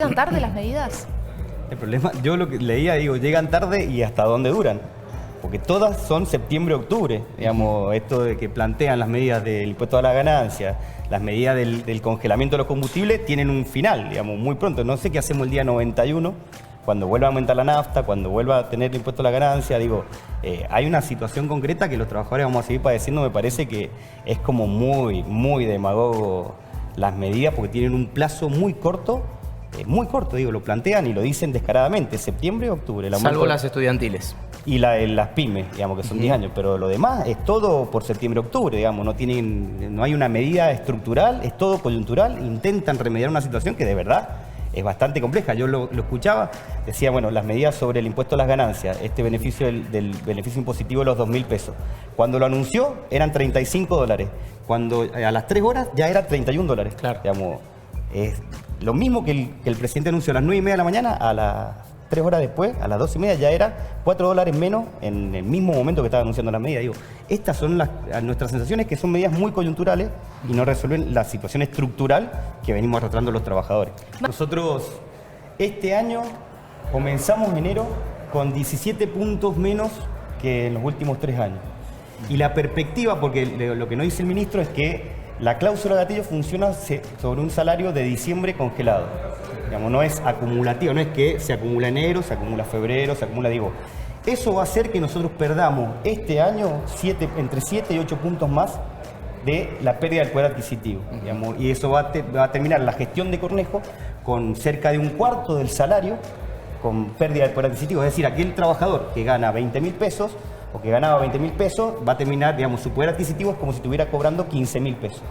¿Llegan tarde las medidas? El problema, yo lo que leía, digo, llegan tarde y hasta dónde duran. Porque todas son septiembre-octubre, digamos, esto de que plantean las medidas del impuesto a la ganancia, las medidas del congelamiento de los combustibles, tienen un final, digamos, muy pronto. No sé qué hacemos el día 91, cuando vuelva a aumentar la nafta, cuando vuelva a tener el impuesto a la ganancia, digo, hay una situación concreta que los trabajadores vamos a seguir padeciendo. Me parece que es como muy demagogo las medidas, porque tienen un plazo muy corto, digo, lo plantean y lo dicen descaradamente, septiembre, octubre. Salvo las estudiantiles. Y las pymes, digamos, que son 10 años, pero lo demás es todo por septiembre, octubre, digamos, no hay una medida estructural, es todo coyuntural, intentan remediar una situación que de verdad es bastante compleja. Yo lo escuchaba, decía, bueno, las medidas sobre el impuesto a las ganancias, este beneficio del beneficio impositivo de los 2.000 pesos. Cuando lo anunció eran $35, cuando a las 3 horas ya era $31, claro. Digamos, es lo mismo que el presidente anunció a las 9:30 de la mañana, a las 3 horas después, a las 12:30, ya era $4 menos en el mismo momento que estaba anunciando las medidas. Digo, estas son nuestras sensaciones, que son medidas muy coyunturales y no resuelven la situación estructural que venimos arrastrando los trabajadores. Nosotros este año comenzamos enero con 17 puntos menos que en los últimos 3 años. Y la perspectiva, porque lo que no dice el ministro es que la cláusula de gatillo funciona sobre un salario de diciembre congelado. Digamos, no es acumulativo, no es que se acumula enero, se acumula febrero, se acumula, digo. Eso va a hacer que nosotros perdamos este año entre 7 y 8 puntos más de la pérdida del poder adquisitivo. Digamos, y eso va a terminar la gestión de Cornejo con cerca de un cuarto del salario con pérdida del poder adquisitivo. Es decir, aquel trabajador que gana 20.000 pesos o que ganaba 20.000 pesos, va a terminar, digamos, su poder adquisitivo es como si estuviera cobrando 15.000 pesos.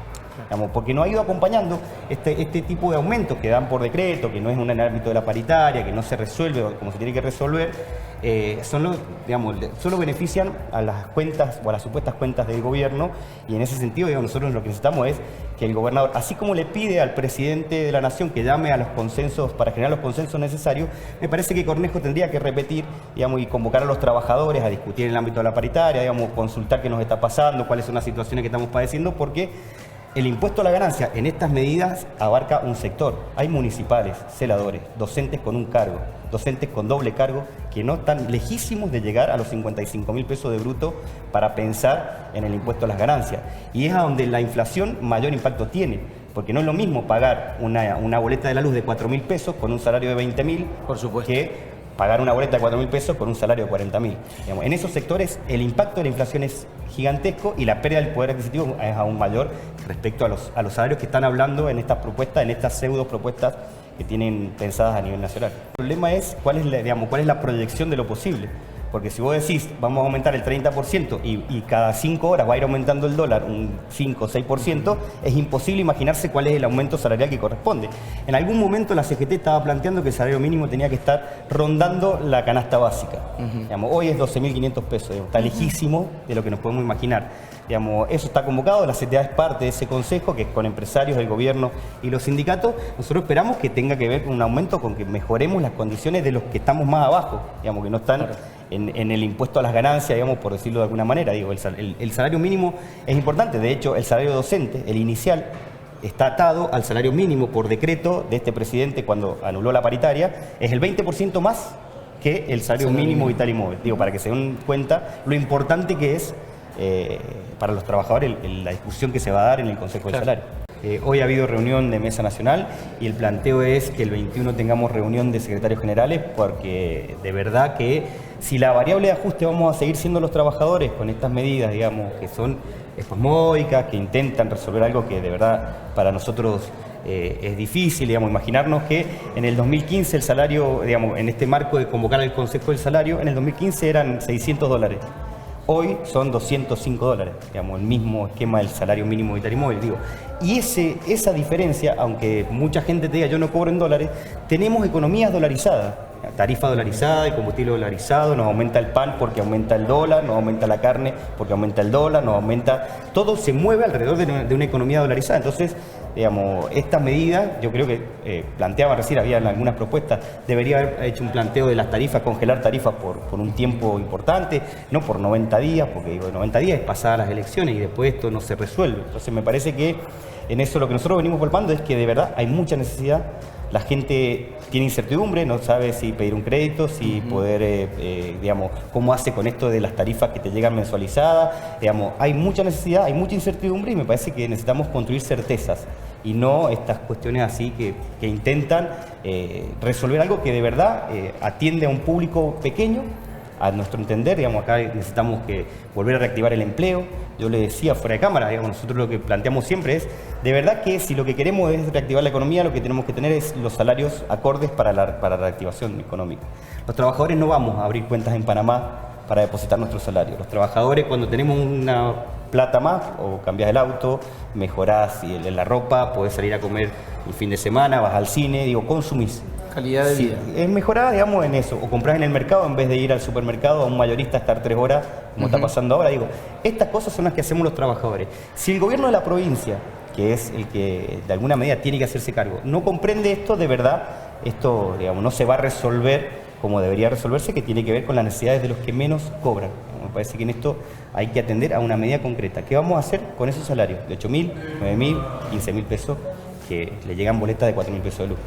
Digamos, porque no ha ido acompañando este tipo de aumentos que dan por decreto, que no es en el ámbito de la paritaria, que no se resuelve como se tiene que resolver, solo benefician a las cuentas o a las supuestas cuentas del gobierno, y en ese sentido, digamos, nosotros lo que necesitamos es que el gobernador, así como le pide al presidente de la Nación que llame a los consensos para generar los consensos necesarios, me parece que Cornejo tendría que repetir, digamos, y convocar a los trabajadores a discutir en el ámbito de la paritaria, digamos, consultar qué nos está pasando, cuáles son las situaciones que estamos padeciendo, porque el impuesto a la ganancia en estas medidas abarca un sector. Hay municipales, celadores, docentes con un cargo, docentes con doble cargo, que no están lejísimos de llegar a los 55.000 pesos de bruto para pensar en el impuesto a las ganancias. Y es a donde la inflación mayor impacto tiene, porque no es lo mismo pagar una boleta de la luz de 4.000 pesos con un salario de 20.000, por supuesto, que pagar una boleta de 4.000 pesos con un salario de 40.000. En esos sectores el impacto de la inflación es gigantesco y la pérdida del poder adquisitivo es aún mayor respecto a los salarios que están hablando en estas propuestas, en estas pseudo propuestas que tienen pensadas a nivel nacional. El problema es cuál es la proyección de lo posible. Porque si vos decís, vamos a aumentar el 30% y cada 5 horas va a ir aumentando el dólar un 5 o 6%, es imposible imaginarse cuál es el aumento salarial que corresponde. En algún momento la CGT estaba planteando que el salario mínimo tenía que estar rondando la canasta básica. Digamos, hoy es 12.500 pesos, está lejísimo de lo que nos podemos imaginar. Digamos, eso está convocado, la CTA es parte de ese consejo, que es con empresarios, el gobierno y los sindicatos. Nosotros esperamos que tenga que ver con un aumento, con que mejoremos las condiciones de los que estamos más abajo, digamos, que no están... Claro. En el impuesto a las ganancias, digamos, por decirlo de alguna manera. Digo, el salario mínimo es importante. De hecho, el salario docente, el inicial, está atado al salario mínimo por decreto de este presidente cuando anuló la paritaria. Es el 20% más que el salario mínimo vital y móvil. Digo, para que se den cuenta lo importante que es para los trabajadores la discusión que se va a dar en el Consejo del Salario. Hoy ha habido reunión de Mesa Nacional y el planteo es que el 21 tengamos reunión de secretarios generales, porque de verdad que si la variable de ajuste vamos a seguir siendo los trabajadores con estas medidas, digamos, que son espasmódicas, que intentan resolver algo que de verdad para nosotros es difícil, digamos, imaginarnos que en el 2015 el salario, digamos, en este marco de convocar al Consejo del Salario, en el 2015 eran $600. Hoy son $205, digamos, el mismo esquema del salario mínimo vital y móvil, digo. Y esa diferencia, aunque mucha gente te diga yo no cobro en dólares, tenemos economías dolarizadas, tarifa dolarizada, el combustible dolarizado, nos aumenta el pan porque aumenta el dólar, nos aumenta la carne porque aumenta el dólar, nos aumenta... Todo se mueve alrededor de una economía dolarizada. Entonces, digamos, estas medidas, yo creo que planteaba recién, había algunas propuestas, debería haber hecho un planteo de las tarifas, congelar tarifas por un tiempo importante, no por 90 días, porque digo, 90 días es pasar las elecciones y después esto no se resuelve. Entonces me parece que en eso lo que nosotros venimos palpando es que de verdad hay mucha necesidad la gente tiene incertidumbre, no sabe si pedir un crédito, si poder, digamos, cómo hace con esto de las tarifas que te llegan mensualizadas. Digamos, hay mucha necesidad, hay mucha incertidumbre y me parece que necesitamos construir certezas y no estas cuestiones así que intentan resolver algo que de verdad atiende a un público pequeño. A nuestro entender, digamos, acá necesitamos volver a reactivar el empleo. Yo le decía fuera de cámara, digamos, nosotros lo que planteamos siempre es, de verdad que si lo que queremos es reactivar la economía, lo que tenemos que tener es los salarios acordes para la reactivación económica. Los trabajadores no vamos a abrir cuentas en Panamá para depositar nuestro salario. Los trabajadores, cuando tenemos una plata más, o cambias el auto, mejorás la ropa, podés salir a comer el fin de semana, vas al cine, digo, consumís. Calidad de vida. Es mejorar, digamos, en eso. O comprar en el mercado en vez de ir al supermercado a un mayorista a estar 3 horas, como está pasando ahora. Digo, estas cosas son las que hacemos los trabajadores. Si el gobierno de la provincia, que es el que de alguna medida tiene que hacerse cargo, no comprende esto, de verdad, esto, digamos, no se va a resolver como debería resolverse, que tiene que ver con las necesidades de los que menos cobran. Me parece que en esto hay que atender a una medida concreta. ¿Qué vamos a hacer con esos salarios? De 8.000, 9.000, 15.000 pesos, que le llegan boletas de 4.000 pesos de luz.